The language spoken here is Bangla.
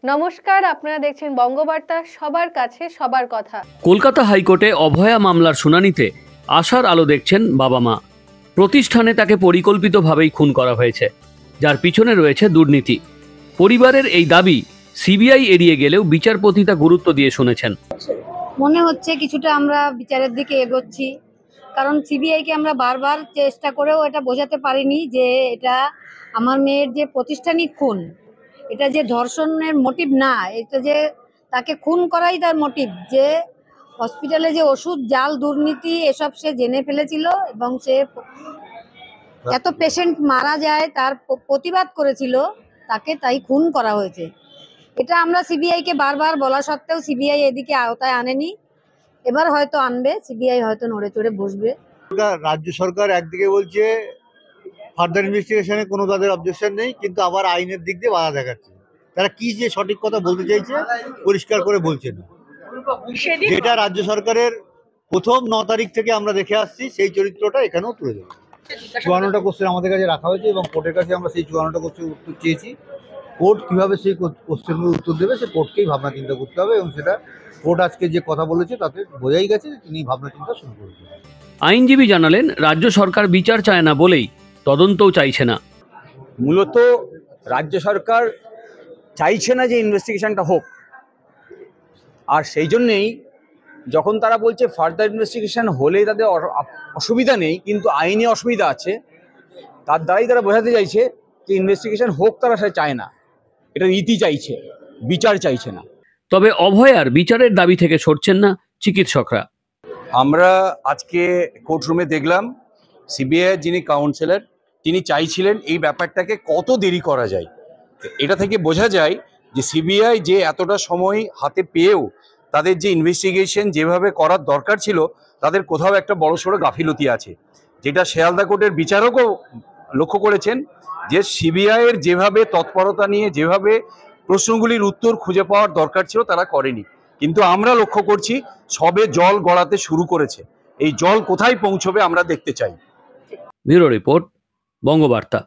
নমস্কার, আপনারা দেখছেন বঙ্গবার্তা, সবার কাছে সবার কথা। কলকাতা হাইকোর্টে অভয়া মামলার শুনানিতে আশার আলো দেখছেন বাবা মা। প্রতিষ্ঠানে তাকে পরিকল্পিতভাবেই খুন করা হয়েছে, যার পিছনে রয়েছে দুর্নীতি। পরিবারের এই দাবি সিবিআই এড়িয়ে গেলেও বিচারপতি তা গুরুত্ব দিয়ে শুনেছেন। মনে হচ্ছে কিছুটা আমরা বিচারের দিকে এগোচ্ছি, কারণ সিবিআইকে আমরা বারবার চেষ্টা করেও এটা বোঝাতে পারিনি যে এটা আমার মেয়ের যে প্রতিষ্ঠানিক খুন, এটা যে ধর্ষণের মোটিভ না, এটা যে তাকে খুন করাই তার মোটিভ। যে হসপিটালে যে ওষুধ জাল দুর্নীতি এসব সে জেনে ফেলেছিল এবং সে এত পেশেন্ট মারা যায় তার প্রতিবাদ করেছিল, তাকে তাই খুন করা হয়েছে। এটা আমরা সিবিআইকে বারবার বলা সত্ত্বেও সিবিআই এদিকে আওতায় আনেনি। এবার হয়তো আনবে, সিবিআই হয়তো নড়ে চড়ে বসবে। রাজ্য সরকার একদিকে বলছে ফার্দার ইনভেস্টিগেশনে কোনো তাদের অবজেকশন নেই, কিন্তু আবার আইনের দিক দিয়ে বাধা দেখাচ্ছে। তারা কি যে সঠিক কথা বলতে চাইছে পরিষ্কার করে বলছে না। যেটা রাজ্য সরকারের প্রথম 9 তারিখ থেকে আমরা দেখে আসছি, সেই চরিত্রটা এখানেও তুলে দেবে। 54টা কোশ্চেন আমাদের কাছে রাখা হয়েছে এবং কোর্টের কাছে আমরা সেই 54টা কোশ্চেন উত্তর চেয়েছি। কোর্ট কীভাবে সেই কোশ্চেনগুলো উত্তর দেবে সে কোর্টকেই ভাবনা চিন্তা করতে হবে, এবং সেটা কোর্ট আজকে যে কথা বলেছে তাতে বোঝাই গেছে যে তিনি ভাবনা চিন্তা শুরু করেছেন। আইনজীবী জানালেন, রাজ্য সরকার বিচার চায় না বলেই তদন্তও চাইছে না। মূলত রাজ্য সরকার চাইছে না যে ইনভেস্টিগেশনটা হোক, আর সেই জন্যেই যখন তারা বলছে ফার্দার ইনভেস্টিগেশন হলে তাদের অসুবিধা নেই, কিন্তু আইনে অসুবিধা আছে, তার দ্বারাই তারা বোঝাতে চাইছে যে ইনভেস্টিগেশন হোক তারা সেটা চায় না, এটা রীতি চাইছে, বিচার চাইছে না। তবে অভয়ার বিচারের দাবি থেকে সরছেন না চিকিৎসকরা। আমরা আজকে কোর্টরুমে দেখলাম সিবিআই যিনি কাউন্সিলর তিনি চাইছিলেন এই ব্যাপারটাকে কত দেরি করা যায়। এটা থেকে বোঝা যায় যে সিবিআই যে এতটা সময় হাতে পেয়েও তাদের যে ইনভেস্টিগেশন যেভাবে করার দরকার ছিল তাদের কোথাও একটা বড়সড় গাফিলতি আছে, যেটা শিয়ালদা কোর্টের বিচারকও লক্ষ্য করেছেন যে সিবিআইয়ের যেভাবে তৎপরতা নিয়ে যেভাবে প্রশ্নগুলির উত্তর খুঁজে পাওয়ার দরকার ছিল তারা করেনি। কিন্তু আমরা লক্ষ্য করছি সবে জল গড়াতে শুরু করেছে, এই জল কোথায় পৌঁছবে আমরা দেখতে চাই। Bureau report, Bangabarta.